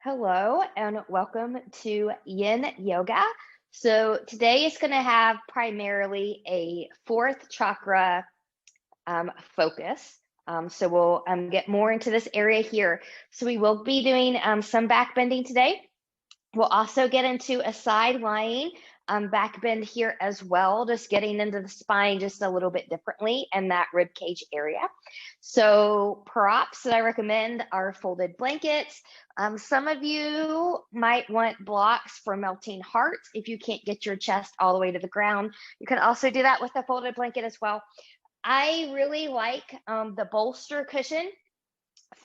Hello and welcome to Yin Yoga. So today is going to have primarily a fourth chakra focus. So we'll get more into this area here. So we will be doing some back bending today. We'll also get into a side lying back bend here as well, just getting into the spine just a little bit differently and that rib cage area. So props that I recommend are folded blankets. Some of you might want blocks for melting hearts if you can't get your chest all the way to the ground. You can also do that with a folded blanket as well. I really like the bolster cushion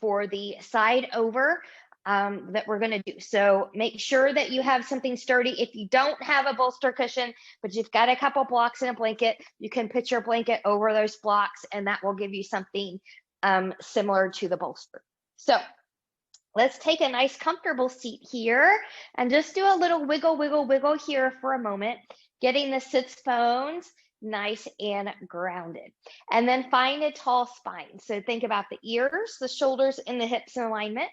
for the side over that we're going to do. So make sure that you have something sturdy. If you don't have a bolster cushion, but you've got a couple blocks in a blanket, you can put your blanket over those blocks and that will give you something similar to the bolster. So let's take a nice comfortable seat here and just do a little wiggle, wiggle, wiggle here for a moment, getting the sits bones nice and grounded. And then find a tall spine. So think about the ears, the shoulders, and the hips in alignment.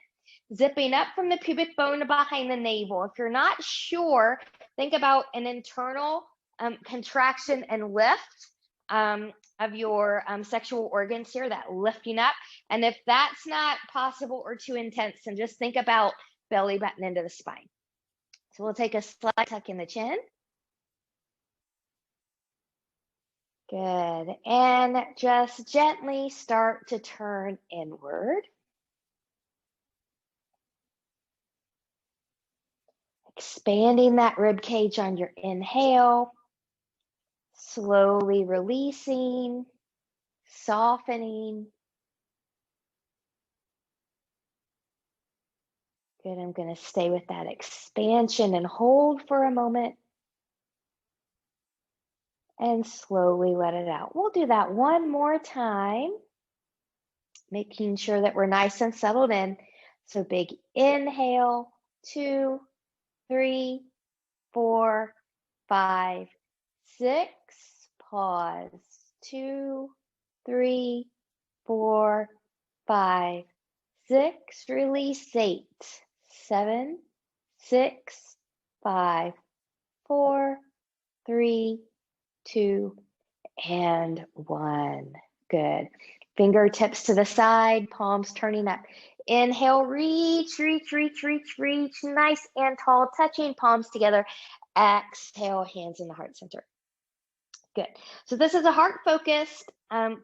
Zipping up from the pubic bone behind the navel. If you're not sure, think about an internal contraction and lift of your sexual organs here, that lifting up. And if that's not possible or too intense, then just think about belly button into the spine. So we'll take a slight tuck in the chin. Good. And just gently start to turn inward. Expanding that rib cage on your inhale. Slowly releasing, softening. Good. I'm going to stay with that expansion and hold for a moment. And slowly let it out. We'll do that one more time, making sure that we're nice and settled in. So big inhale, 2, 3, 4, 5, 6. Pause, 2, 3, 4, 5, 6. Release, 8, 7, 6, 5, 4, 3, 2, and 1. Good. Fingertips to the side, palms turning up. Inhale, reach, reach, reach, reach, reach. Nice and tall, touching palms together. Exhale, hands in the heart center. Good. So this is a heart-focused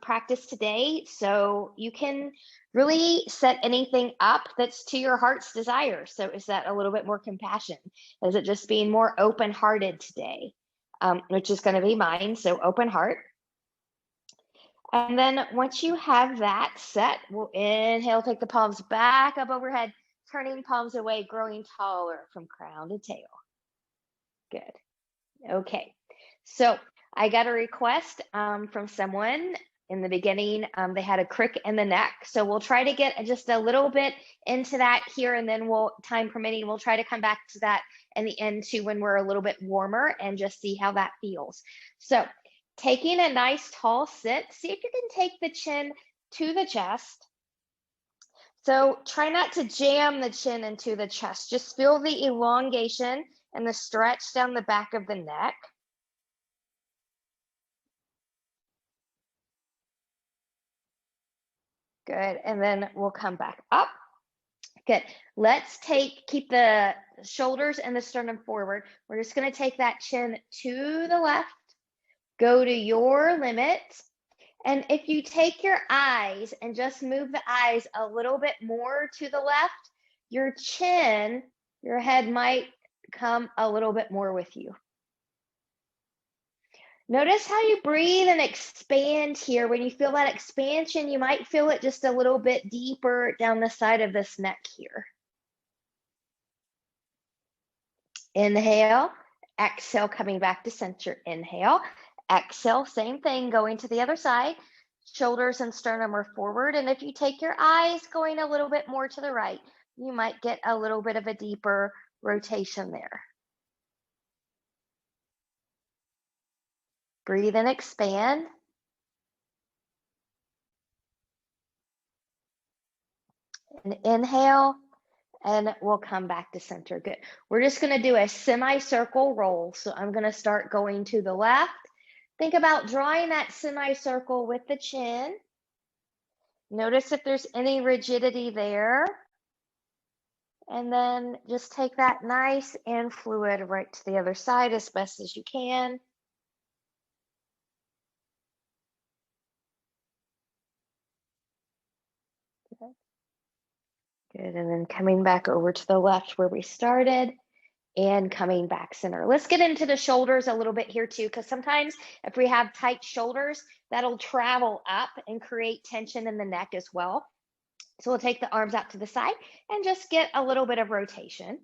practice today. So you can really set anything up that's to your heart's desire. So is that a little bit more compassion? Is it just being more open-hearted today? Which is going to be mine. So open heart. And then once you have that set, we'll inhale, take the palms back up overhead, turning palms away, growing taller from crown to tail. Good. Okay. So I got a request from someone in the beginning. They had a crick in the neck. So we'll try to get just a little bit into that here, and then we'll, time permitting, we'll try to come back to that in the end too when we're a little bit warmer and just see how that feels. So taking a nice tall sit, see if you can take the chin to the chest. So try not to jam the chin into the chest. Just feel the elongation and the stretch down the back of the neck. Good. And then we'll come back up. Good. Let's keep the shoulders and the sternum forward. We're just going to take that chin to the left, go to your limit. And if you take your eyes and just move the eyes a little bit more to the left, your chin, your head might come a little bit more with you. Notice how you breathe and expand here. When you feel that expansion, you might feel it just a little bit deeper down the side of this neck here. Inhale, exhale, coming back to center. Inhale, exhale, same thing, going to the other side. Shoulders and sternum are forward. And if you take your eyes going a little bit more to the right, you might get a little bit of a deeper rotation there. Breathe and expand. And inhale, and we'll come back to center. Good. We're just going to do a semicircle roll. So I'm going to start going to the left. Think about drawing that semicircle with the chin. Notice if there's any rigidity there. And then just take that nice and fluid right to the other side as best as you can. Good, and then coming back over to the left where we started and coming back center. Let's get into the shoulders a little bit here too, because sometimes if we have tight shoulders, that'll travel up and create tension in the neck as well. So we'll take the arms out to the side and just get a little bit of rotation.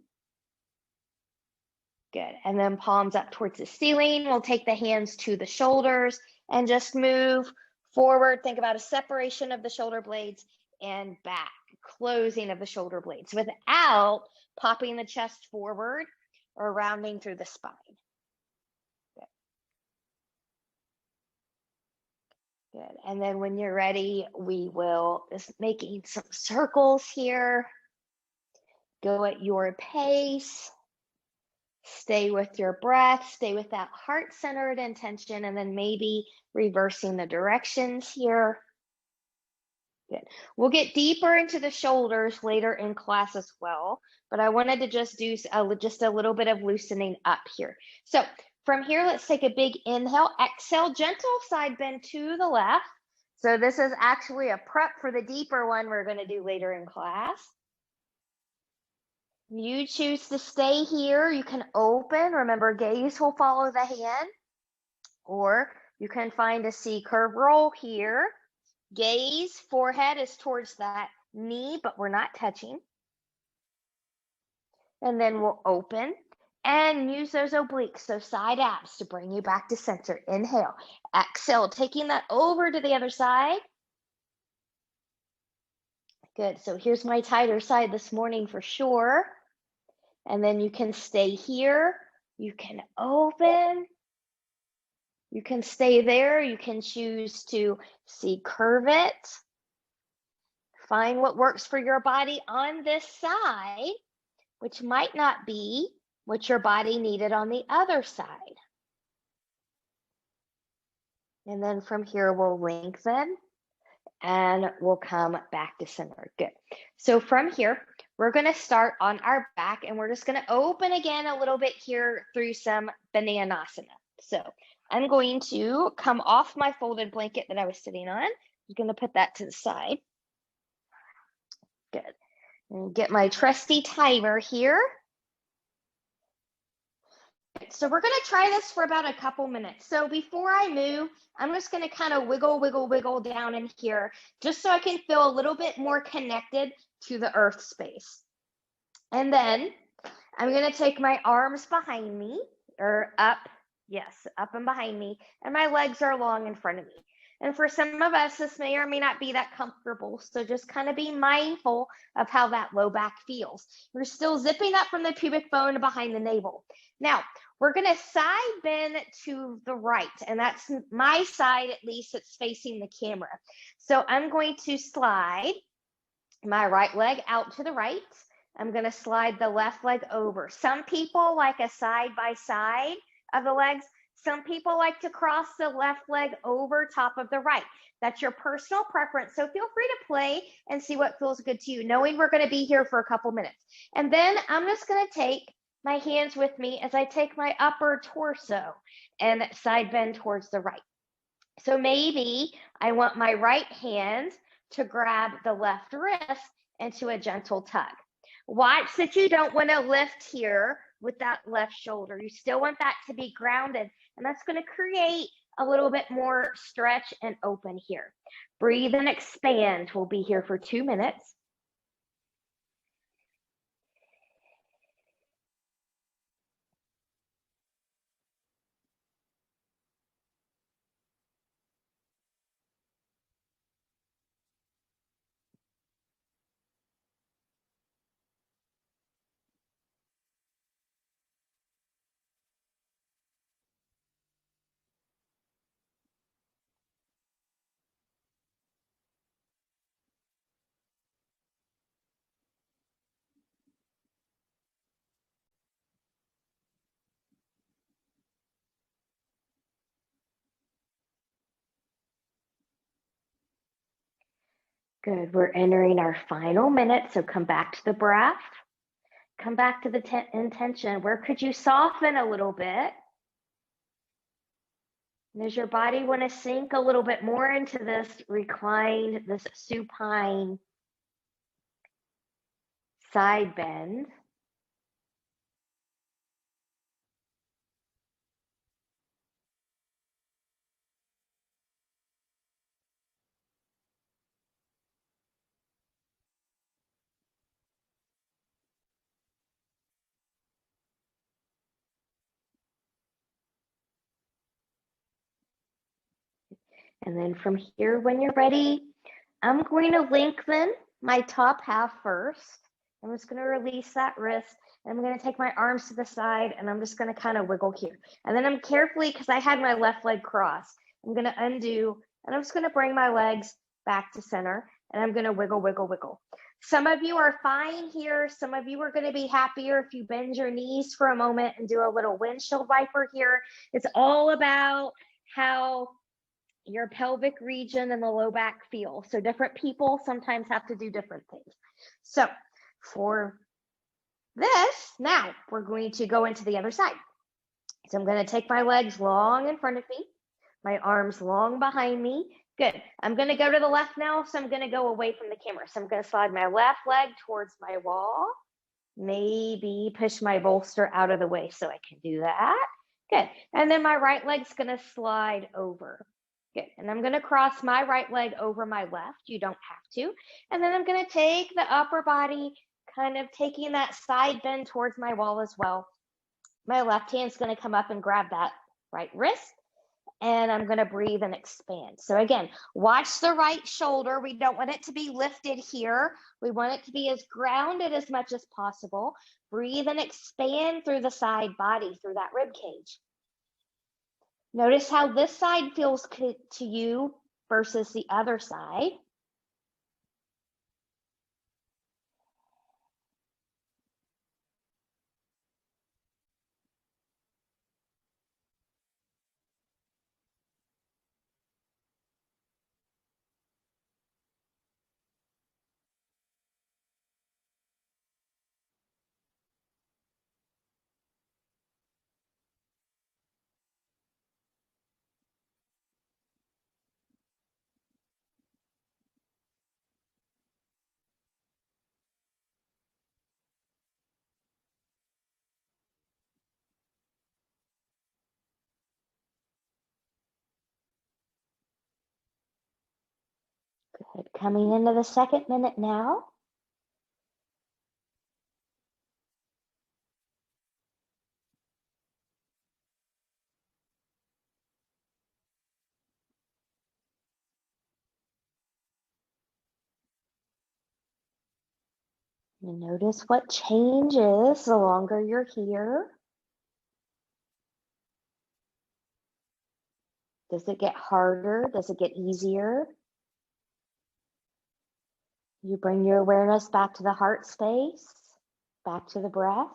Good, and then palms up towards the ceiling. We'll take the hands to the shoulders and just move forward. Think about a separation of the shoulder blades and back, closing of the shoulder blades without popping the chest forward or rounding through the spine. Good. Good. And then when you're ready, we will just making some circles here. Go at your pace. Stay with your breath. Stay with that heart-centered intention, and then maybe reversing the directions here. Good. We'll get deeper into the shoulders later in class as well, but I wanted to just do just a little bit of loosening up here. So from here, let's take a big inhale, exhale, gentle side bend to the left. So this is actually a prep for the deeper one we're going to do later in class. You choose to stay here. You can open. Remember, gaze will follow the hand, or you can find a C curve roll here. Gaze, forehead is towards that knee, but we're not touching. And then we'll open and use those obliques, so side abs, to bring you back to center. Inhale, exhale, taking that over to the other side. Good, so here's my tighter side this morning for sure. And then you can stay here. You can open. You can stay there. You can choose to curve it. Find what works for your body on this side, which might not be what your body needed on the other side. And then from here, we'll lengthen and we'll come back to center. Good. So from here, we're going to start on our back, and we're just going to open again a little bit here through some Bananasana. So I'm going to come off my folded blanket that I was sitting on. I'm going to put that to the side. Good. And get my trusty timer here. So we're going to try this for about a couple minutes. So before I move, I'm just going to kind of wiggle down in here, just so I can feel a little bit more connected to the earth space. And then I'm going to take my arms behind me, or up, yes, up and behind me, and my legs are long in front of me. And for some of us, this may or may not be that comfortable. So just kind of be mindful of how that low back feels. We're still zipping up from the pubic bone behind the navel. Now, we're going to side bend to the right, and that's my side, at least it's facing the camera. So I'm going to slide my right leg out to the right. I'm going to slide the left leg over. Some people like a side by side of the legs. Some people like to cross the left leg over top of the right. That's your personal preference. So feel free to play and see what feels good to you, knowing we're going to be here for a couple minutes. And then I'm just going to take my hands with me as I take my upper torso and side bend towards the right. So maybe I want my right hand to grab the left wrist into a gentle tug. Watch that you don't want to lift here with that left shoulder. You still want that to be grounded, and that's going to create a little bit more stretch and open here. Breathe and expand. We'll be here for 2 minutes. Good. We're entering our final minute. So come back to the breath. Come back to the intention. Where could you soften a little bit? Does your body want to sink a little bit more into this reclined, this supine side bend? And then from here, when you're ready, I'm going to lengthen my top half first. I'm just going to release that wrist. And I'm going to take my arms to the side and I'm just going to kind of wiggle here. And then I'm carefully, because I had my left leg crossed, I'm going to undo and I'm just going to bring my legs back to center and I'm going to wiggle, wiggle, wiggle. Some of you are fine here. Some of you are going to be happier if you bend your knees for a moment and do a little windshield wiper here. It's all about how your pelvic region and the low back feel. So different people sometimes have to do different things. So for this, now we're going to go into the other side. So I'm going to take my legs long in front of me, my arms long behind me. Good. I'm going to go to the left now. So I'm going to go away from the camera. So I'm going to slide my left leg towards my wall, maybe push my bolster out of the way so I can do that. Good. And then my right leg's going to slide over. Good. And I'm going to cross my right leg over my left. You don't have to. And then I'm going to take the upper body, kind of taking that side bend towards my wall as well. My left hand's going to come up and grab that right wrist. And I'm going to breathe and expand. So again, watch the right shoulder. We don't want it to be lifted here. We want it to be as grounded as much as possible. Breathe and expand through the side body, through that rib cage. Notice how this side feels to you versus the other side. Good. Coming into the second minute now. You notice what changes the longer you're here. Does it get harder? Does it get easier? You bring your awareness back to the heart space, back to the breath.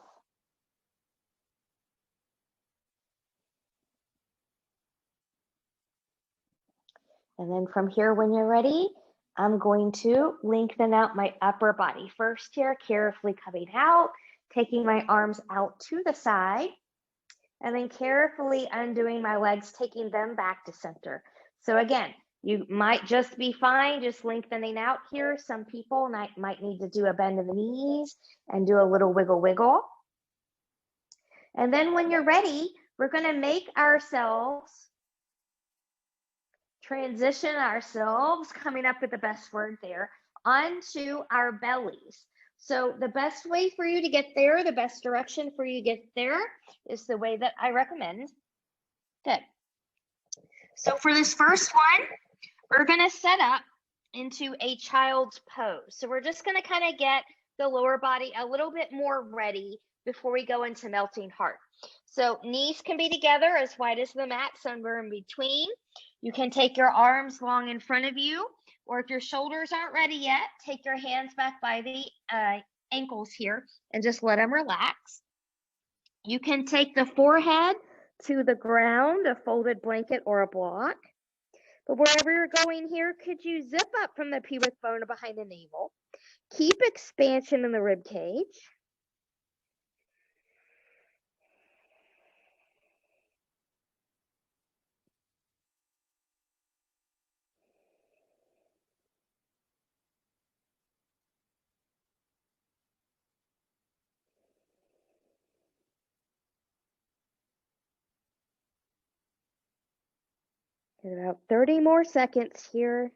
And then from here, when you're ready, I'm going to lengthen out my upper body. First here, carefully coming out, taking my arms out to the side, and then carefully undoing my legs, taking them back to center. So again, you might just be fine, just lengthening out here. Some people might need to do a bend of the knees and do a little wiggle, wiggle. And then when you're ready, we're going to make ourselves transition ourselves, coming up with the best word there, onto our bellies. So the best way for you to get there, the best direction for you to get there is the way that I recommend. Good. So for this first one, we're going to set up into a child's pose. So we're just going to kind of get the lower body a little bit more ready before we go into melting heart. So knees can be together as wide as the mat, somewhere in between. You can take your arms long in front of you, or if your shoulders aren't ready yet, take your hands back by the ankles here and just let them relax. You can take the forehead to the ground, a folded blanket or a block. But wherever you're going here, could you zip up from the pubic bone behind the navel? Keep expansion in the rib cage. Get about 30 more seconds here.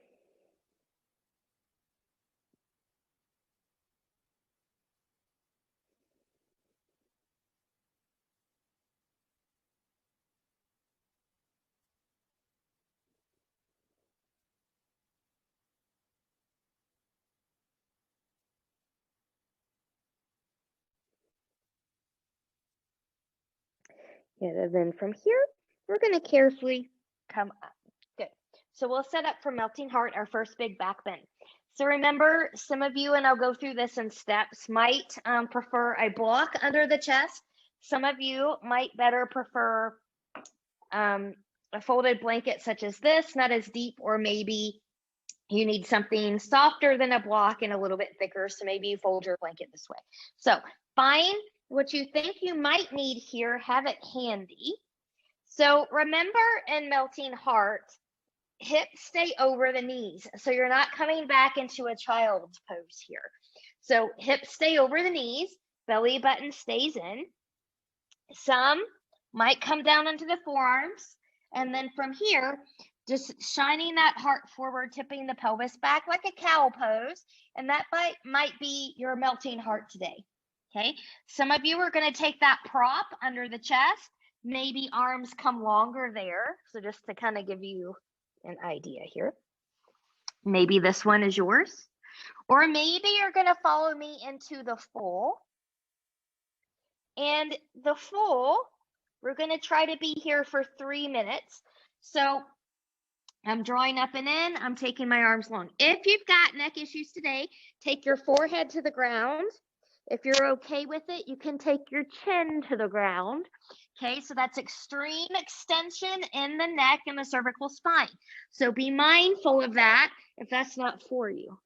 And then from here, we're going to carefully come up. Good. So we'll set up for melting heart, our first big back bend. So remember, some of you, and I'll go through this in steps, might prefer a block under the chest. Some of you might better prefer a folded blanket such as this, not as deep, or maybe you need something softer than a block and a little bit thicker. So maybe you fold your blanket this way. So find what you think you might need here, have it handy. So remember, in melting heart, hips stay over the knees. So you're not coming back into a child's pose here. So hips stay over the knees, belly button stays in. Some might come down into the forearms. And then from here, just shining that heart forward, tipping the pelvis back like a cow pose. And that might be your melting heart today. Okay. Some of you are going to take that prop under the chest. Maybe arms come longer there. So just to kind of give you an idea here. Maybe this one is yours. Or maybe you're going to follow me into the full. And the full, we're going to try to be here for 3 minutes. So I'm drawing up and in. I'm taking my arms long. If you've got neck issues today, take your forehead to the ground. If you're okay with it, you can take your chin to the ground. Okay, so that's extreme extension in the neck and the cervical spine. So be mindful of that if that's not for you.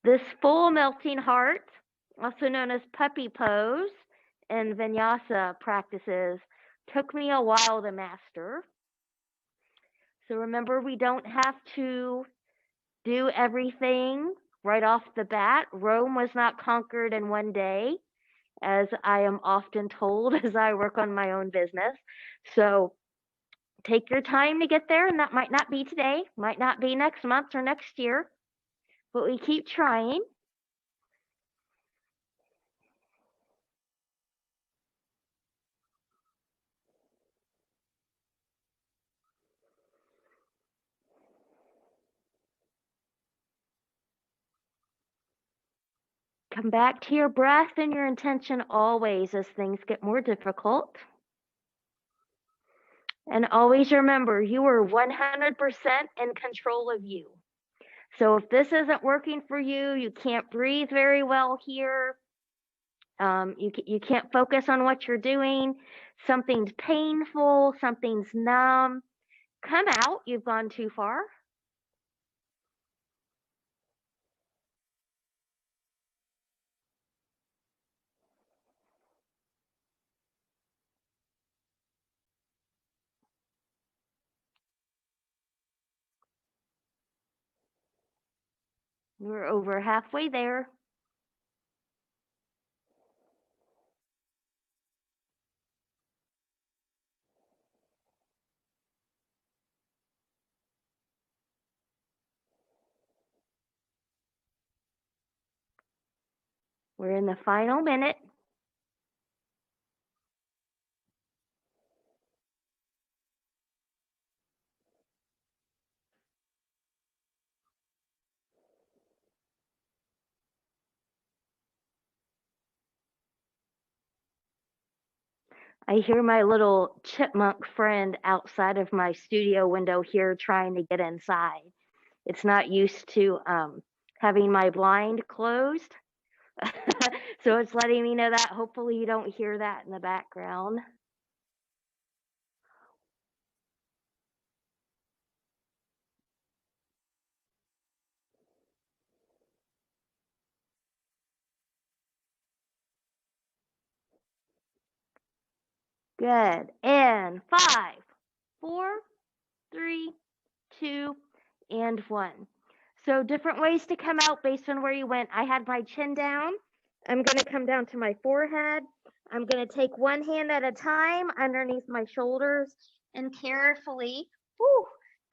This full melting heart, also known as puppy pose and vinyasa practices, took me a while to master. So remember, we don't have to do everything right off the bat. Rome was not conquered in one day, as I am often told as I work on my own business. So take your time to get there, and that might not be today, might not be next month or next year, but we keep trying. Come back to your breath and your intention always as things get more difficult. And always remember, you are 100% in control of you. So if this isn't working for you, you can't breathe very well here, you can't focus on what you're doing, something's painful, something's numb, come out, you've gone too far. We're over halfway there. We're in the final minute. I hear my little chipmunk friend outside of my studio window here trying to get inside. It's not used to having my blind closed. So it's letting me know that. Hopefully you don't hear that in the background. Good. And 5, 4, 3, 2, and 1. So different ways to come out based on where you went. I had my chin down. I'm going to come down to my forehead. I'm going to take one hand at a time underneath my shoulders and carefully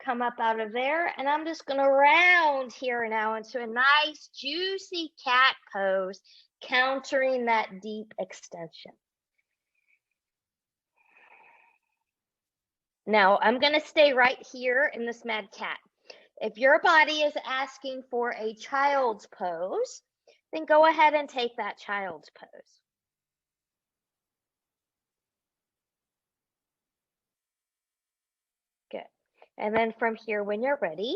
come up out of there. And I'm just going to round here now into a nice juicy cat pose, countering that deep extension. Now I'm going to stay right here in this mad cat. If your body is asking for a child's pose, then go ahead and take that child's pose. Good. And then from here, when you're ready,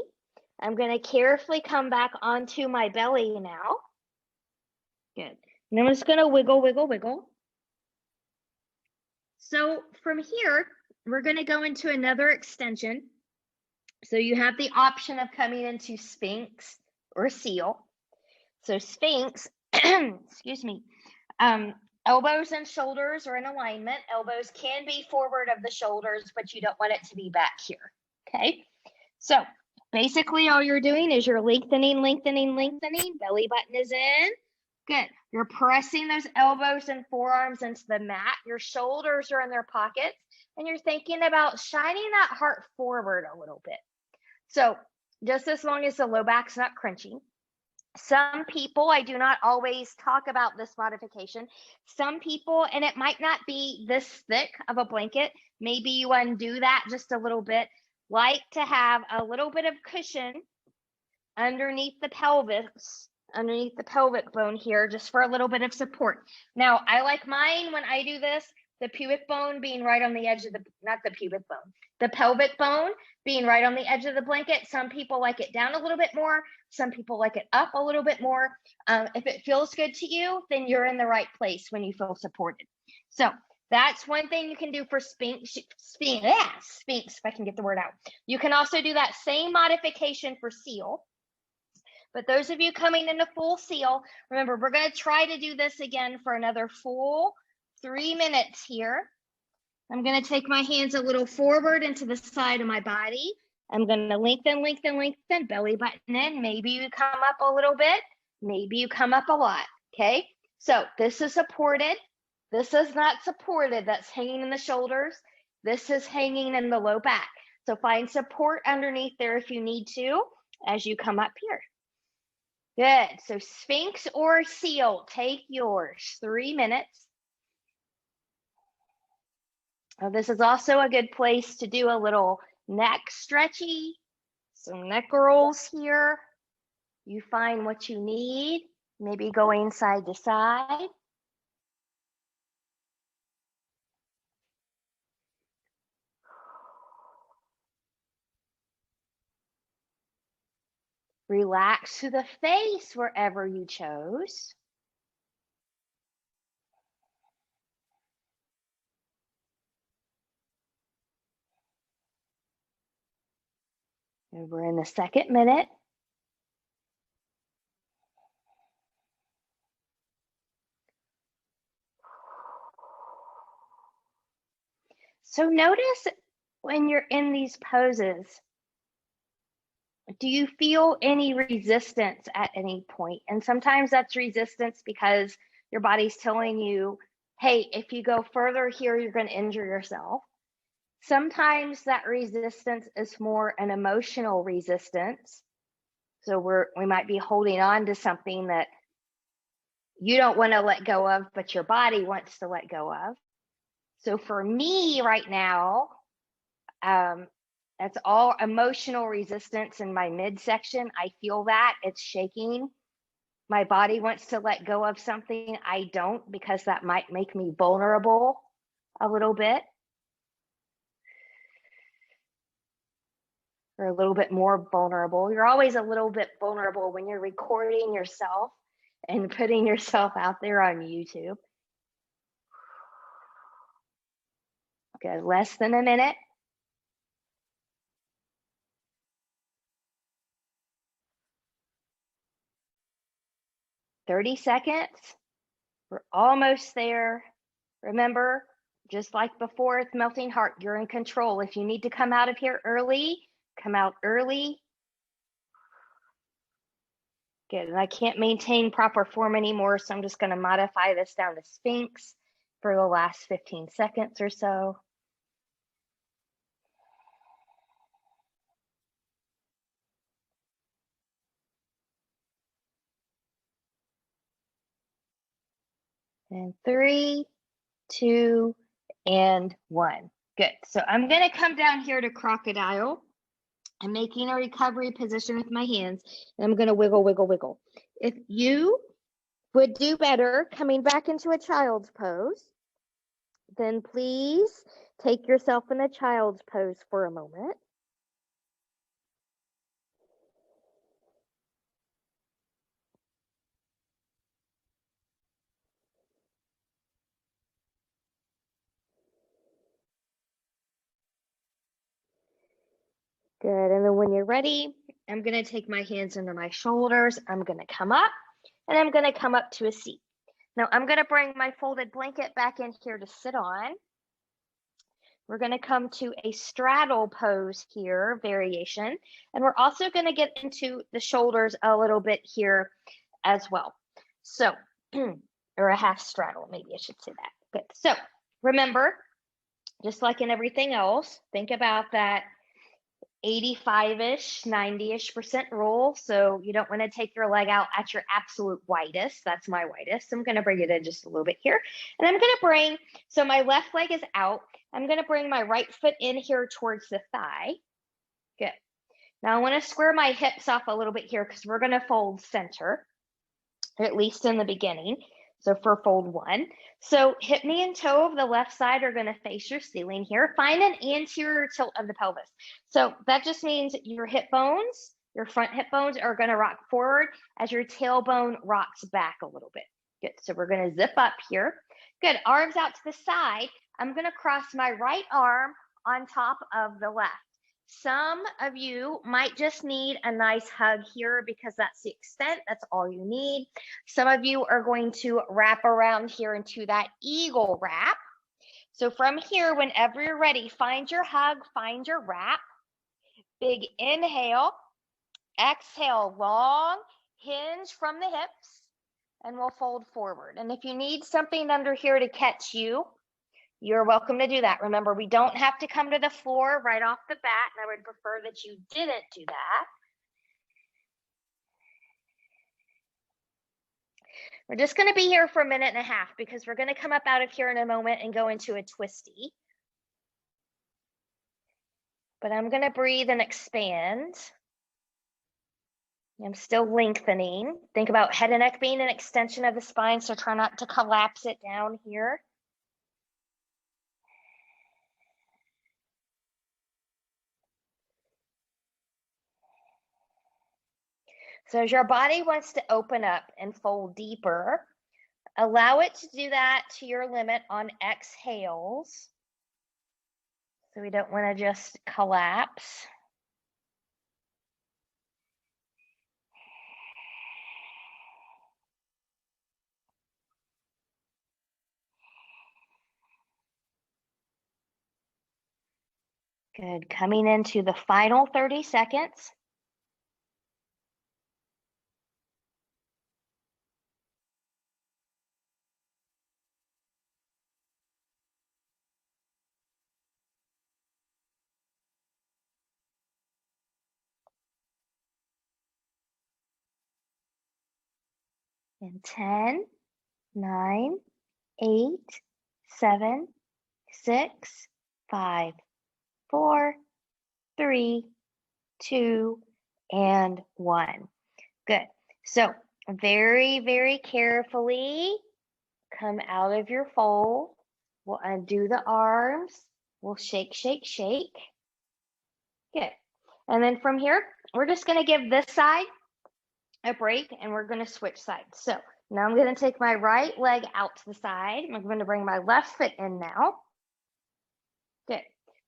I'm going to carefully come back onto my belly now. Good. And I'm just going to wiggle, wiggle, wiggle. So from here, we're going to go into another extension. So you have the option of coming into Sphinx or Seal. So Sphinx, excuse me, elbows and shoulders are in alignment. Elbows can be forward of the shoulders, but you don't want it to be back here, okay? So basically all you're doing is you're lengthening, lengthening, lengthening. Belly button is in. Good. You're pressing those elbows and forearms into the mat. Your shoulders are in their pockets, and you're thinking about shining that heart forward a little bit. So just as long as the low back's not crunching. Some people, I do not always talk about this modification. Some people, and it might not be this thick of a blanket, maybe you undo that just a little bit, like to have a little bit of cushion underneath the pelvis, underneath the pelvic bone here, just for a little bit of support. Now, I like mine when I do this, the pubic bone being right on the edge of the, not the pubic bone, the pelvic bone being right on the edge of the blanket. Some people like it down a little bit more. Some people like it up a little bit more. If it feels good to you, then you're in the right place when you feel supported. So that's one thing you can do for Sphinx, if I can get the word out. You can also do that same modification for Seal. But those of you coming into full Seal, remember, we're going to try to do this again for another full 3 minutes here. I'm going to take my hands a little forward into the side of my body. I'm going to lengthen, lengthen, lengthen, belly button in. Maybe you come up a little bit. Maybe you come up a lot, okay? So this is supported. This is not supported. That's hanging in the shoulders. This is hanging in the low back. So find support underneath there if you need to as you come up here. Good. So Sphinx or Seal, take yours. 3 minutes. This is also a good place to do a little neck stretchy, some neck rolls here. You find what you need, maybe going side to side. Relax to the face wherever you chose. And we're in the second minute. So notice when you're in these poses, do you feel any resistance at any point? And sometimes that's resistance because your body's telling you, hey, if you go further here, you're going to injure yourself. Sometimes that resistance is more an emotional resistance. So we might be holding on to something that you don't want to let go of, but your body wants to let go of. So for me right now, that's all emotional resistance in my midsection. I feel that it's shaking. My body wants to let go of something. I don't, because that might make me vulnerable a little bit. Or a little bit more vulnerable. You're always a little bit vulnerable when you're recording yourself and putting yourself out there on YouTube. Good, less than a minute. "30 seconds. We're almost there. Remember, just like before with Melting Heart, you're in control. If you need to come out of here early, come out early. Good, and I can't maintain proper form anymore, so I'm just gonna modify this down to Sphinx for the last 15 seconds or so. And 3, 2, and 1. Good, so I'm gonna come down here to Crocodile. I'm making a recovery position with my hands, and I'm gonna wiggle, wiggle, wiggle. If you would do better coming back into a child's pose, then please take yourself in a child's pose for a moment. Good, and then when you're ready, I'm gonna take my hands under my shoulders, I'm gonna come up, and I'm gonna come up to a seat. Now I'm gonna bring my folded blanket back in here to sit on. We're gonna come to a straddle pose here, variation, and we're also gonna get into the shoulders a little bit here as well. So, or a half straddle, maybe I should say that. Good, so remember, just like in everything else, think about that 85-ish, 90-ish% rule. So you don't want to take your leg out at your absolute widest. That's my widest. I'm going to bring it in just a little bit here. And I'm going to bring, so my left leg is out. I'm going to bring my right foot in here towards the thigh. Good. Now I want to square my hips off a little bit here because we're going to fold center, at least in the beginning. So for fold 1. So hip, knee, and toe of the left side are going to face your ceiling here. Find an anterior tilt of the pelvis. So that just means your hip bones, your front hip bones are going to rock forward as your tailbone rocks back a little bit. Good. So we're going to zip up here. Good. Arms out to the side. I'm going to cross my right arm on top of the left. Some of you might just need a nice hug here because that's the extent, that's all you need. Some of you are going to wrap around here into that eagle wrap. So from here, whenever you're ready, find your hug, find your wrap. Big inhale, exhale, long hinge from the hips, and we'll fold forward. And if you need something under here to catch you, you're welcome to do that. Remember, we don't have to come to the floor right off the bat, and I would prefer that you didn't do that. We're just going to be here for a minute and a half because we're going to come up out of here in a moment and go into a twisty. But I'm going to breathe and expand. I'm still lengthening. Think about head and neck being an extension of the spine, so try not to collapse it down here. So as your body wants to open up and fold deeper, allow it to do that to your limit on exhales. So we don't want to just collapse. Good. Coming into the final 30 seconds. In 10, 9, 8, 7, 6, 5, 4, 3, 2, and 1. Good. So very, very carefully come out of your fold. We'll undo the arms. We'll shake, shake, shake. Good. And then from here, we're just going to give this side a break and we're going to switch sides. So Now I'm going to take my right leg out to the side. I'm going to bring my left foot in now. Good.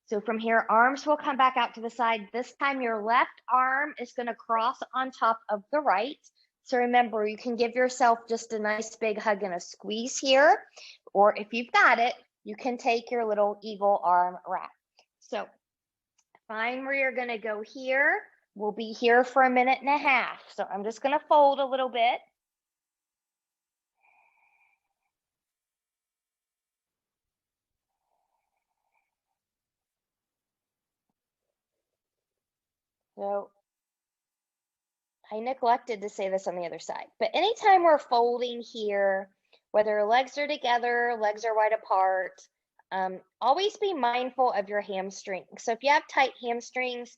So from here, arms will come back out to the side. This time your left arm is going to cross on top of the right. So remember, you can give yourself just a nice big hug and a squeeze here. Or if you've got it, you can take your little eagle arm wrap. So find where you're going to go here. We'll be here for 1.5 minutes. So I'm just going to fold a little bit. So I neglected to say this on the other side, but anytime we're folding here, whether legs are together, legs are wide apart, always be mindful of your hamstrings. So if you have tight hamstrings,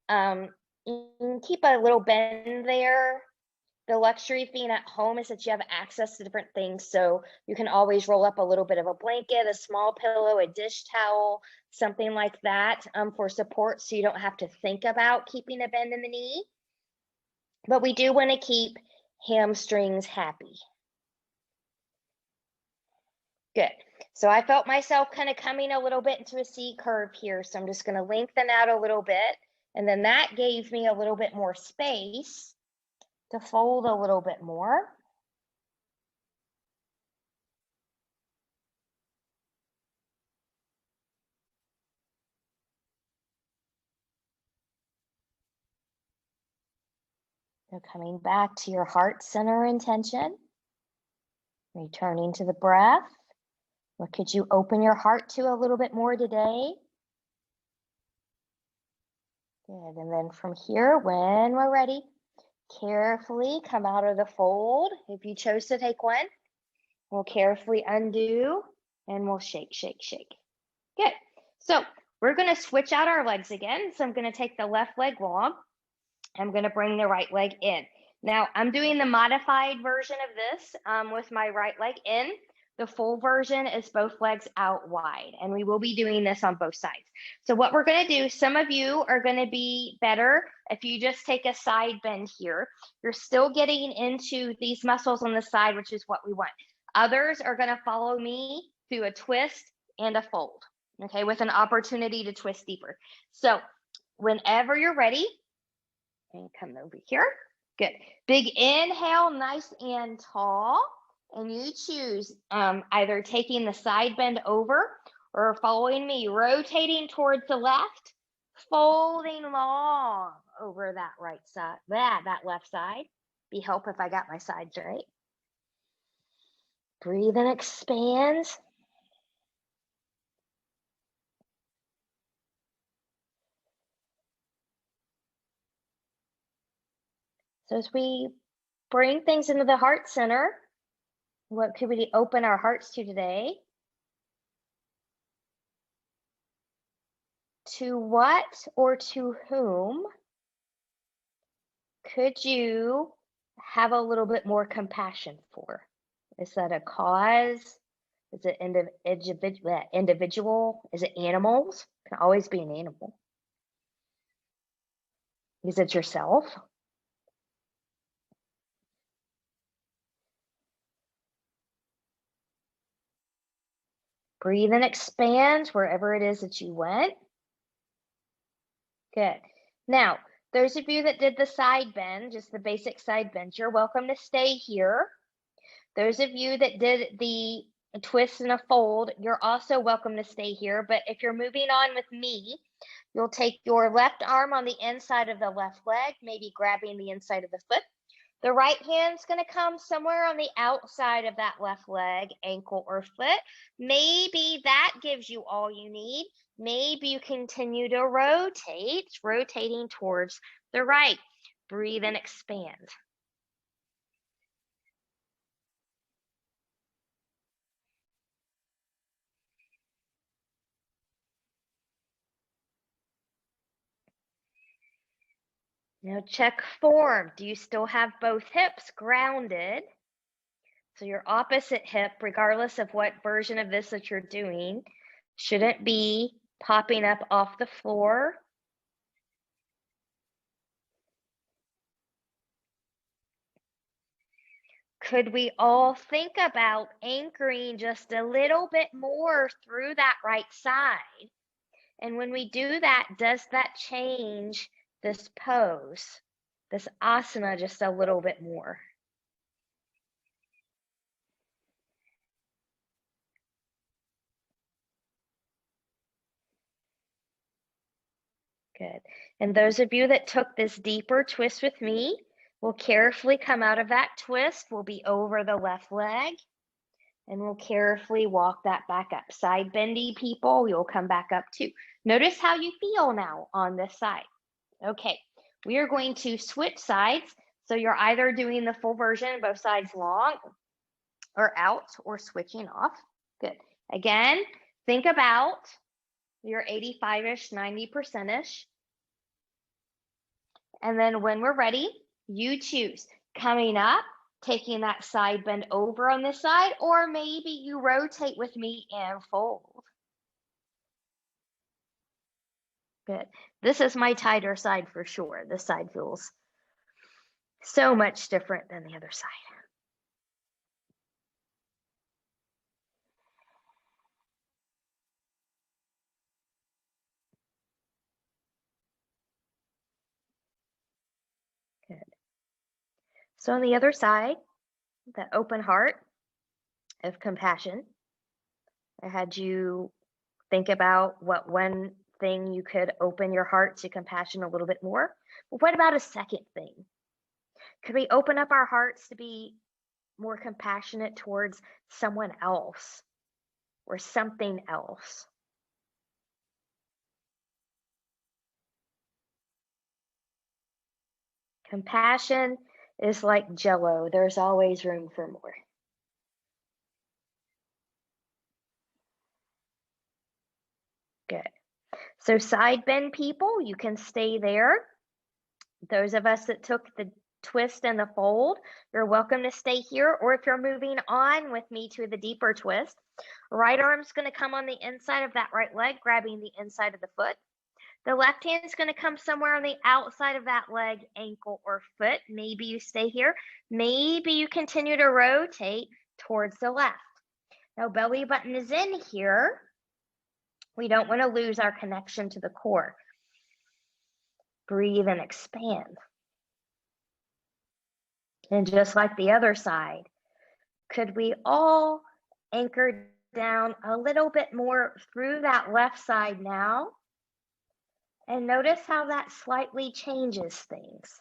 you can keep a little bend there. The luxury of being at home is that you have access to different things. So you can always roll up a little bit of a blanket, a small pillow, a dish towel, something like that for support, so you don't have to think about keeping a bend in the knee. But we do want to keep hamstrings happy. Good. So I felt myself kind of coming a little bit into a C curve here. So I'm just going to lengthen out a little bit. And then that gave me a little bit more space to fold a little bit more. So coming back to your heart center intention, returning to the breath. What could you open your heart to a little bit more today? Good. And then from here, when we're ready, carefully come out of the fold. If you chose to take one, we'll carefully undo and we'll shake, shake, shake. Good. So we're going to switch out our legs again. So I'm going to take the left leg long. I'm going to bring the right leg in. Now I'm doing the modified version of this with my right leg in. The full version is both legs out wide, and we will be doing this on both sides. So what we're going to do, some of you are going to be better if you just take a side bend here. You're still getting into these muscles on the side, which is what we want. Others are going to follow me through a twist and a fold, okay, with an opportunity to twist deeper. So whenever you're ready, and come over here. Good. Big inhale, nice and tall. And you choose either taking the side bend over or following me, rotating towards the left, folding long over that right side, that left side. Be help if I got my sides right. Breathe and expand. So as we bring things into the heart center, what could we open our hearts to today? To what or to whom could you have a little bit more compassion for? Is that a cause? Is it individual? Is it animals? It can always be an animal. Is it yourself? Breathe and expand wherever it is that you went. Good. Now, those of you that did the side bend, just the basic side bend, you're welcome to stay here. Those of you that did the twist and a fold, you're also welcome to stay here. But if you're moving on with me, you'll take your left arm on the inside of the left leg, maybe grabbing the inside of the foot. The right hand's going to come somewhere on the outside of that left leg, ankle or foot. Maybe that gives you all you need. Maybe you continue to rotate, rotating towards the right. Breathe and expand. Now check form. Do you still have both hips grounded? So your opposite hip, regardless of what version of this that you're doing, shouldn't be popping up off the floor. Could we all think about anchoring just a little bit more through that right side? And when we do that, does that change this pose, this asana, just a little bit more? Good. And those of you that took this deeper twist with me will carefully come out of that twist. We'll be over the left leg and we'll carefully walk that back up. Side bendy people, you'll come back up too. Notice how you feel now on this side. Okay, we are going to switch sides. So you're either doing the full version, both sides long or out, or switching off. Good. Again, think about your 85-ish, 90%-ish. And then when we're ready, you choose coming up, taking that side bend over on this side, or maybe you rotate with me and fold. Good. This is my tighter side for sure. This side feels so much different than the other side. Good. So on the other side, the open heart of compassion, I had you think about what one thing you could open your heart to compassion a little bit more. But what about a second thing? Could we open up our hearts to be more compassionate towards someone else or something else? Compassion is like jello. There's always room for more. Good. So side bend people, you can stay there. Those of us that took the twist and the fold, you're welcome to stay here. Or if you're moving on with me to the deeper twist, right arm's going to come on the inside of that right leg, grabbing the inside of the foot. The left hand is going to come somewhere on the outside of that leg, ankle, or foot. Maybe you stay here. Maybe you continue to rotate towards the left. Now, belly button is in here. We don't want to lose our connection to the core. Breathe and expand. And just like the other side, could we all anchor down a little bit more through that left side now? And notice how that slightly changes things.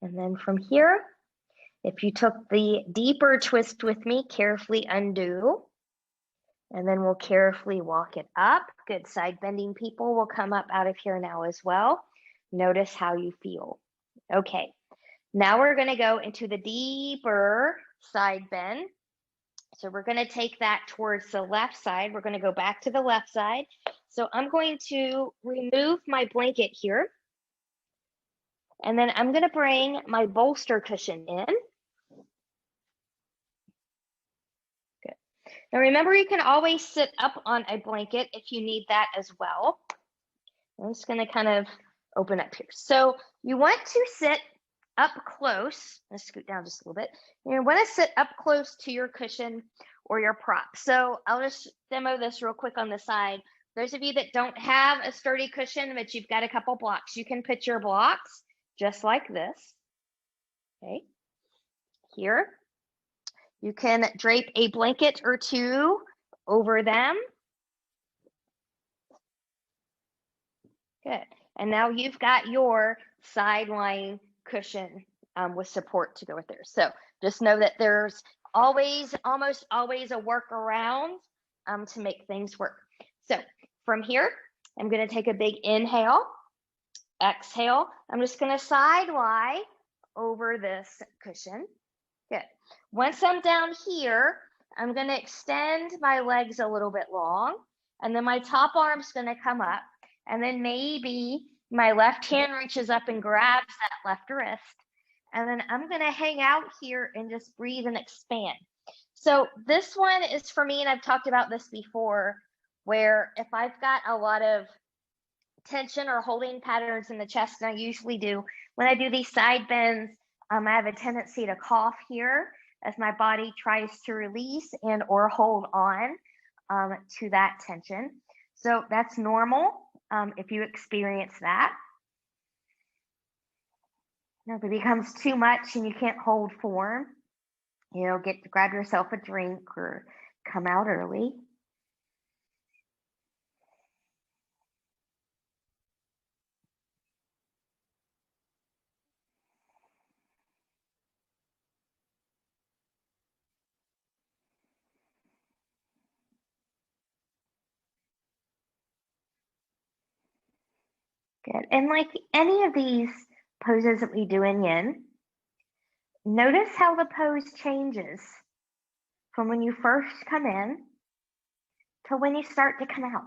And then from here, if you took the deeper twist with me, carefully undo. And then we'll carefully walk it up. Good. Side bending people will come up out of here now as well. Notice how you feel. Okay. Now we're going to go into the deeper side bend. So we're going to take that towards the left side. We're going to go back to the left side. So I'm going to remove my blanket here. And then I'm going to bring my bolster cushion in. Good. Now remember, you can always sit up on a blanket if you need that as well. I'm just going to kind of open up here. So you want to sit up close. Let's scoot down just a little bit. You want to sit up close to your cushion or your prop. So I'll just demo this real quick on the side. Those of you that don't have a sturdy cushion, but you've got a couple blocks, you can put your blocks just like this. Okay. Here. You can drape a blanket or two over them. Good. And now you've got your sideline cushion with support to go with there. So just know that there's always, almost always a workaround to make things work. So from here, I'm going to take a big inhale, exhale. I'm just going to side lie over this cushion. Good. Once I'm down here, I'm going to extend my legs a little bit long, and then my top arm's going to come up, and then maybe my left hand reaches up and grabs that left wrist, And then I'm going to hang out here and just breathe and expand. So this one is for me, and I've talked about this before, where if I've got a lot of tension or holding patterns in the chest, and I usually do, when I do these side bends, I have a tendency to cough here as my body tries to release and or hold on to that tension. So that's normal if you experience that. Now, if it becomes too much and you can't hold form, grab yourself a drink or come out early. Good. And like any of these poses that we do in Yin, notice how the pose changes from when you first come in to when you start to come out.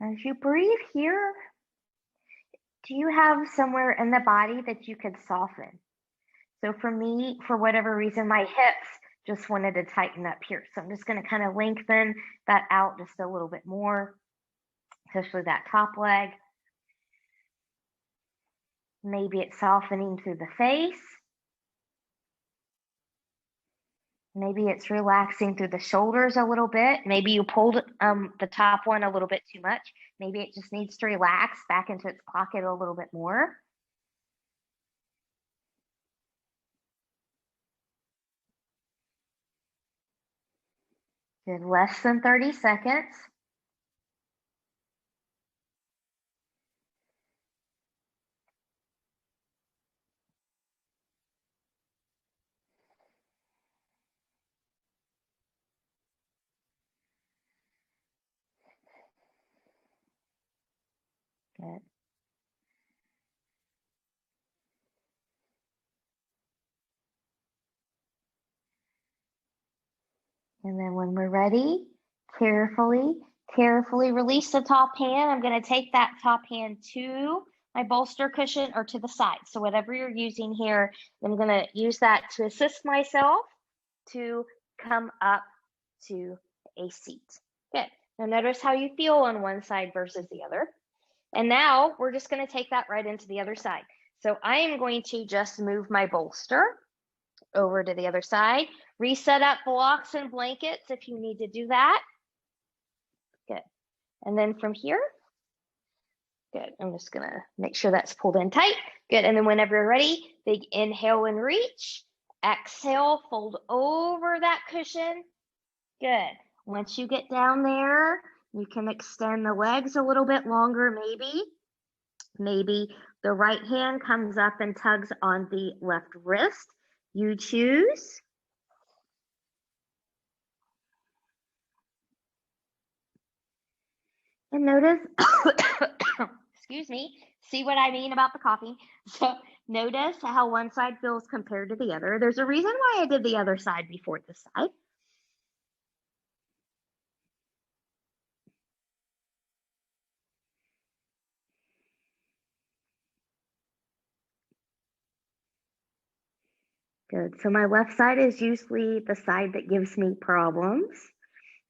As you breathe here, do you have somewhere in the body that you could soften? So for me, for whatever reason, my hips just wanted to tighten up here. So I'm just going to kind of lengthen that out just a little bit more, especially that top leg. Maybe it's softening through the face. Maybe it's relaxing through the shoulders a little bit. Maybe you pulled the top one a little bit too much. Maybe it just needs to relax back into its pocket a little bit more. In less than 30 seconds. Good. And then when we're ready, carefully release the top hand. I'm going to take that top hand to my bolster cushion or to the side. So whatever you're using here, I'm going to use that to assist myself to come up to a seat. Good. Now notice how you feel on one side versus the other. And now we're just going to take that right into the other side. So I am going to just move my bolster over to the other side. Reset up blocks and blankets if you need to do that. Good. And then from here, good. I'm just going to make sure that's pulled in tight. Good. And then whenever you're ready, big inhale and reach. Exhale, fold over that cushion. Good. Once you get down there, you can extend the legs a little bit longer, maybe. Maybe the right hand comes up and tugs on the left wrist. You choose. And notice, excuse me, see what I mean about the coughing? So notice how one side feels compared to the other. There's a reason why I did the other side before this side. Good. So my left side is usually the side that gives me problems.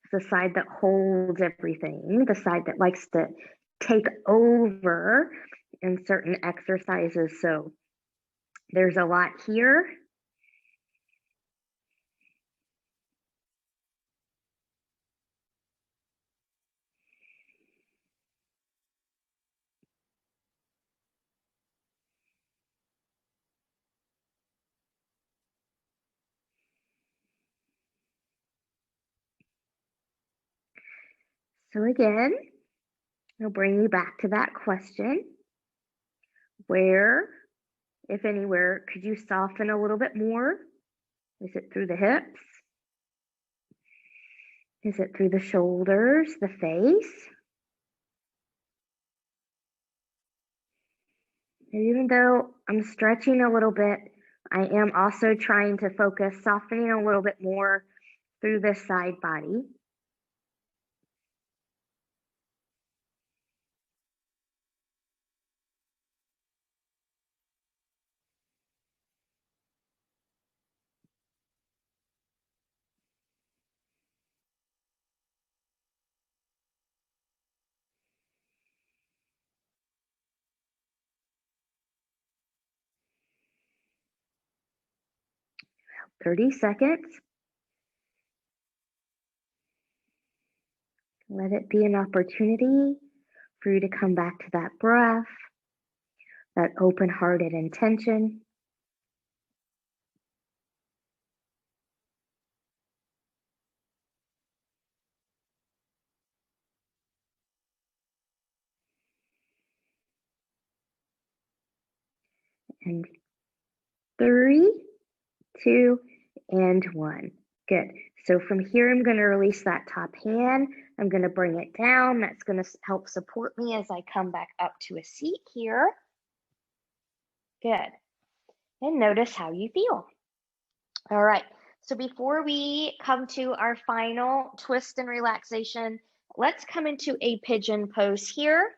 It's the side that holds everything, the side that likes to take over in certain exercises. So there's a lot here. So again, I'll bring you back to that question. Where, if anywhere, could you soften a little bit more? Is it through the hips? Is it through the shoulders, the face? Even though I'm stretching a little bit, I am also trying to focus, softening a little bit more through the side body. About 30 seconds. Let it be an opportunity for you to come back to that breath, that open-hearted intention. And 3, 2, and 1. Good. So from here, I'm going to release that top hand. I'm going to bring it down. That's going to help support me as I come back up to a seat here. Good. And notice how you feel. All right. So before we come to our final twist and relaxation, let's come into a pigeon pose here.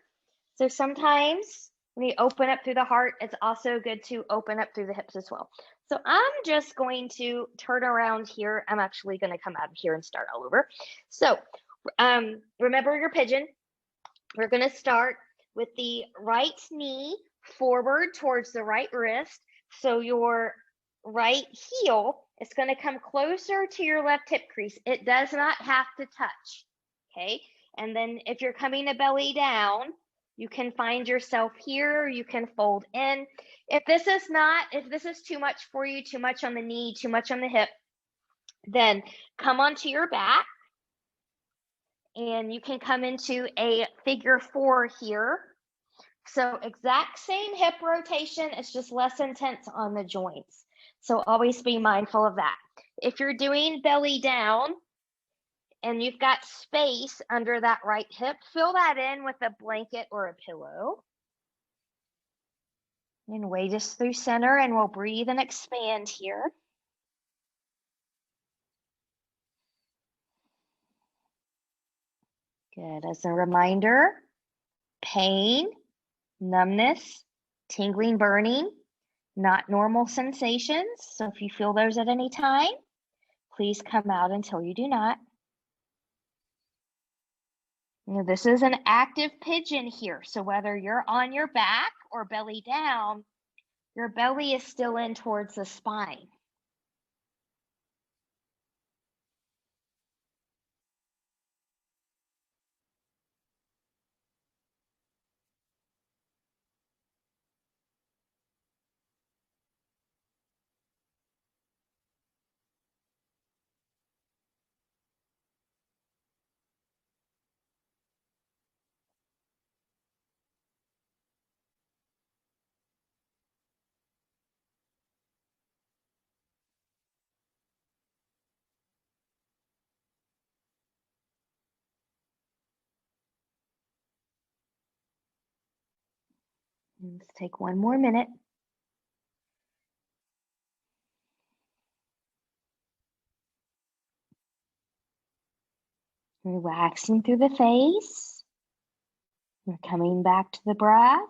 So sometimes when you open up through the heart, it's also good to open up through the hips as well. So I'm just going to turn around here. I'm actually going to come out of here and start all over. So remember your pigeon. We're going to start with the right knee forward towards the right wrist. So your right heel is going to come closer to your left hip crease. It does not have to touch. Okay. And then if you're coming to belly down, you can find yourself here. You can fold in. If this is too much for you, too much on the knee, too much on the hip, then come onto your back and you can come into a figure 4 here. So exact same hip rotation, it's just less intense on the joints. So always be mindful of that. If you're doing belly down and you've got space under that right hip, fill that in with a blanket or a pillow. And weight us through center and we'll breathe and expand here. Good. As a reminder, pain, numbness, tingling, burning, not normal sensations. So if you feel those at any time, please come out until you do not. This is an active pigeon here. So whether you're on your back or belly down, your belly is still in towards the spine. Let's take one more minute. Relaxing through the face. We're coming back to the breath.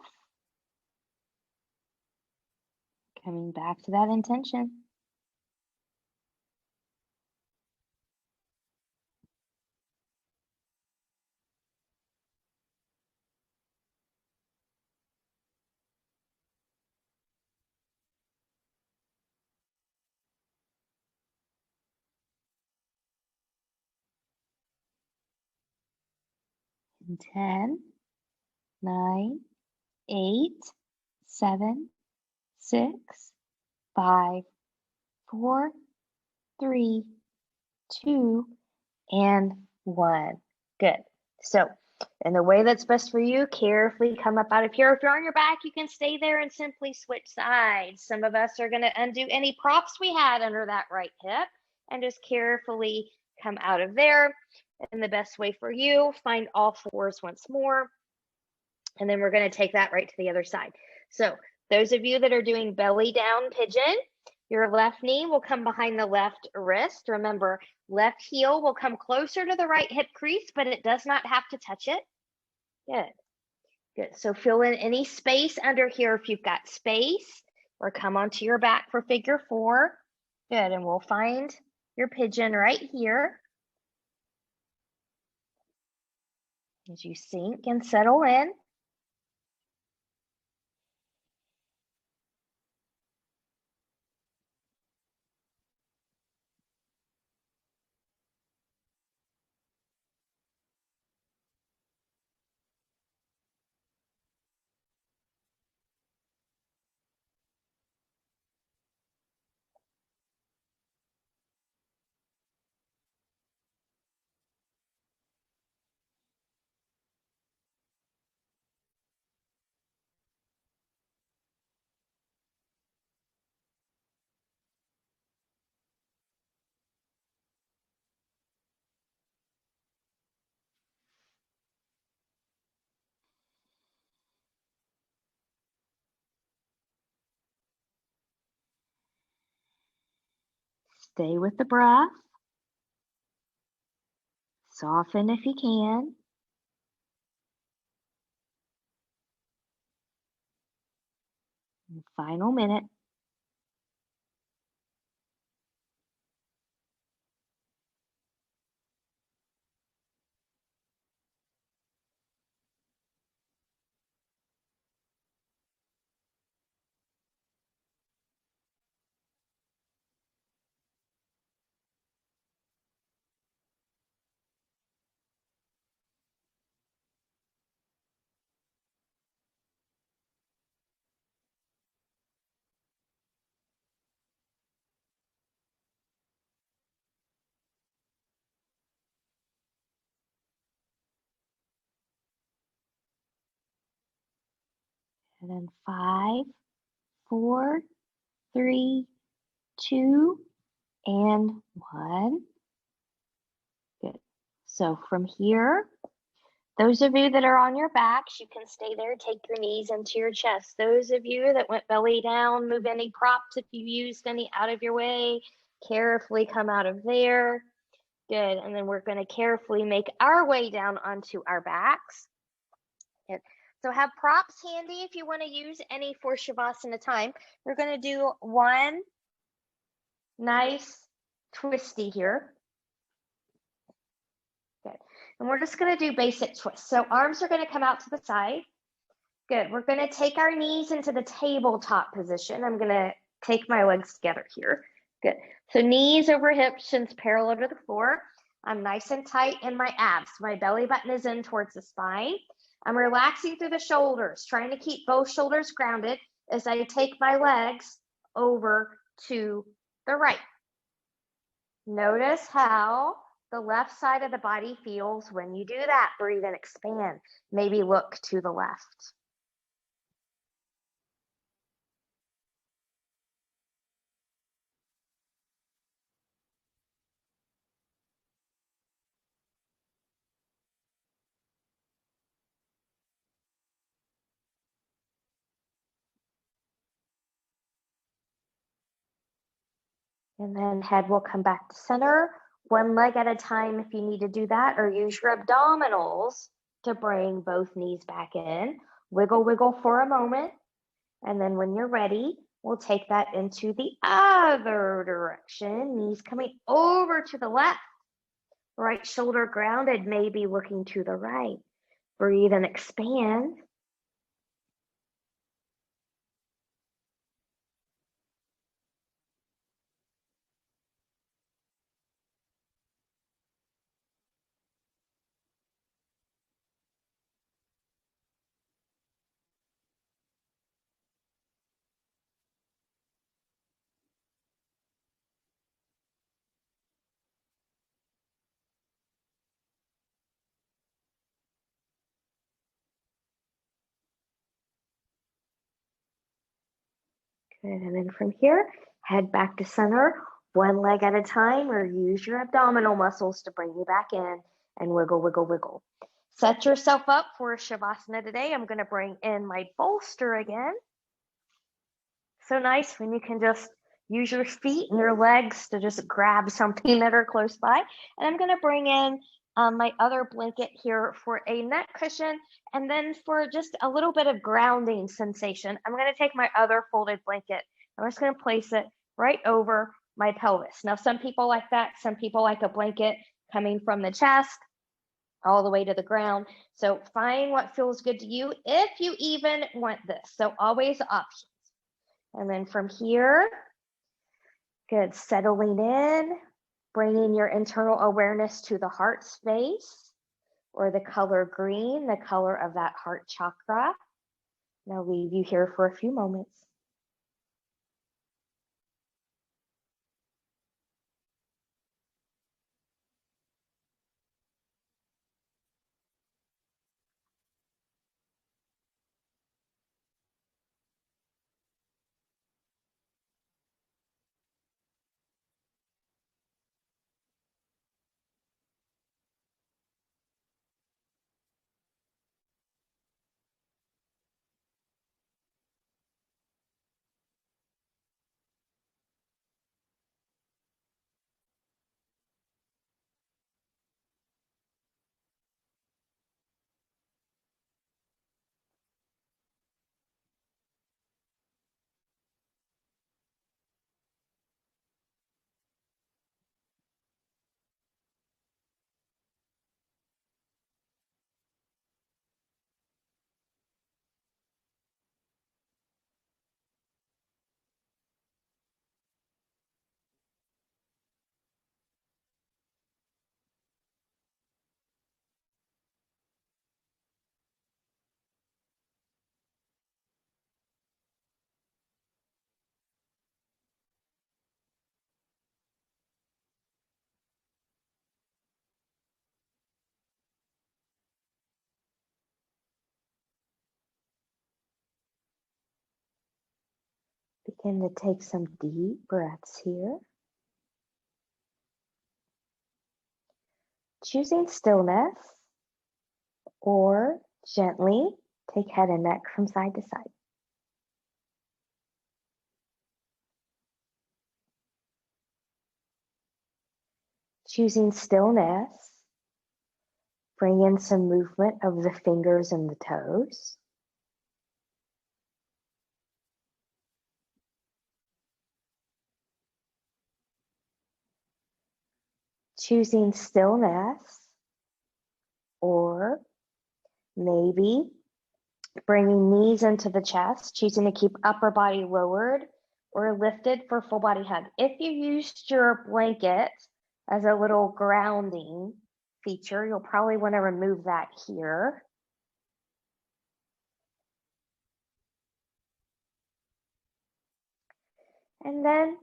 Coming back to that intention. In 10, 9, 8, 7, 6, 5, 4, 3, 2, and 1. Good. So, in the way that's best for you, carefully come up out of here. If you're on your back, you can stay there and simply switch sides. Some of us are going to undo any props we had under that right hip and just carefully come out of there. And the best way for you, find all fours once more. And then we're going to take that right to the other side. So Those of you that are doing belly down pigeon, your left knee will come behind the left wrist. Remember, left heel will come closer to the right hip crease, but it does not have to touch it. Good. Good. So fill in any space under here if you've got space, or come onto your back for figure 4. Good. And we'll find your pigeon right here. As you sink and settle in. Stay with the breath. Soften if you can. Final minute. And then 5, 4, 3, 2, and 1. Good. So from here, those of you that are on your backs, you can stay there, take your knees into your chest. Those of you that went belly down, move any props if you used any out of your way, carefully come out of there. Good. And then we're going to carefully make our way down onto our backs. Good. So have props handy if you want to use any for Shavasana time. We're going to do one nice twisty here. Good. And we're just going to do basic twists. So arms are going to come out to the side. Good. We're going to take our knees into the tabletop position. I'm going to take my legs together here. Good. So knees over hips, shins parallel to the floor. I'm nice and tight in my abs. My belly button is in towards the spine. I'm relaxing through the shoulders, trying to keep both shoulders grounded as I take my legs over to the right. Notice how the left side of the body feels when you do that. Breathe and expand. Maybe look to the left. And then head will come back to center, one leg at a time if you need to do that, or use your abdominals to bring both knees back in. Wiggle, wiggle for a moment. And then when you're ready, we'll take that into the other direction. Knees coming over to the left. Right shoulder grounded, maybe looking to the right. Breathe and expand. Good, and then from here, head back to center, one leg at a time, or use your abdominal muscles to bring you back in and wiggle, wiggle, wiggle. Set yourself up for Shavasana today. I'm going to bring in my bolster again. So nice when you can just use your feet and your legs to just grab something that are close by. And I'm gonna bring in my other blanket here for a neck cushion. And then for just a little bit of grounding sensation, I'm gonna take my other folded blanket. I'm just gonna place it right over my pelvis. Now, some people like that. Some people like a blanket coming from the chest all the way to the ground. So find what feels good to you if you even want this. So always options. And then from here, good, settling in, bringing your internal awareness to the heart space or the color green, the color of that heart chakra. And I'll leave you here for a few moments. Begin to take some deep breaths here. Choosing stillness or gently take head and neck from side to side. Choosing stillness, bring in some movement of the fingers and the toes. Choosing stillness, or maybe bringing knees into the chest, choosing to keep upper body lowered or lifted for full body hug. If you used your blanket as a little grounding feature, you'll probably want to remove that here. And then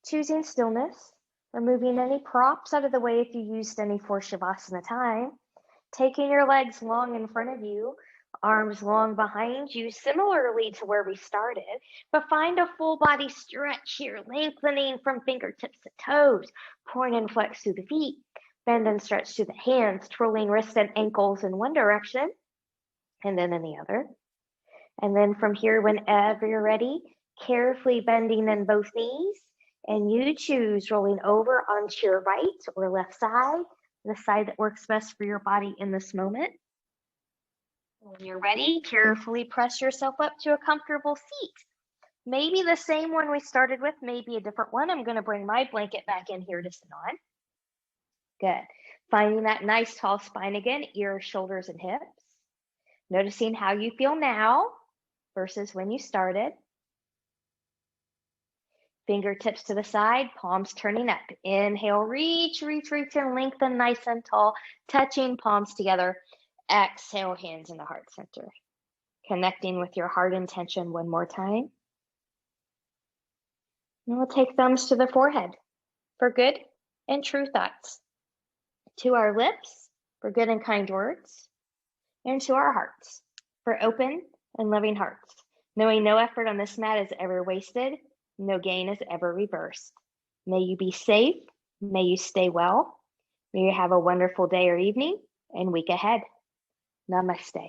choosing stillness, removing any props out of the way if you used any for Shavasana time, taking your legs long in front of you, arms long behind you, similarly to where we started, but find a full body stretch here, lengthening from fingertips to toes, point and flex through the feet, bend and stretch through the hands, twirling wrists and ankles in one direction, and then in the other. And then from here, whenever you're ready, carefully bending in both knees, and you choose rolling over onto your right or left side, the side that works best for your body in this moment. When you're ready, carefully press yourself up to a comfortable seat. Maybe the same one we started with, maybe a different one. I'm going to bring my blanket back in here to sit on. Good. Finding that nice tall spine again, ears, shoulders, and hips. Noticing how you feel now versus when you started. Fingertips to the side, palms turning up. Inhale, reach, reach, reach, and lengthen nice and tall, touching palms together. Exhale, hands in the heart center. Connecting with your heart intention one more time. And we'll take thumbs to the forehead for good and true thoughts. To our lips for good and kind words. And to our hearts for open and loving hearts. Knowing no effort on this mat is ever wasted. No gain is ever reversed. May you be safe. May you stay well. May you have a wonderful day or evening and week ahead. Namaste.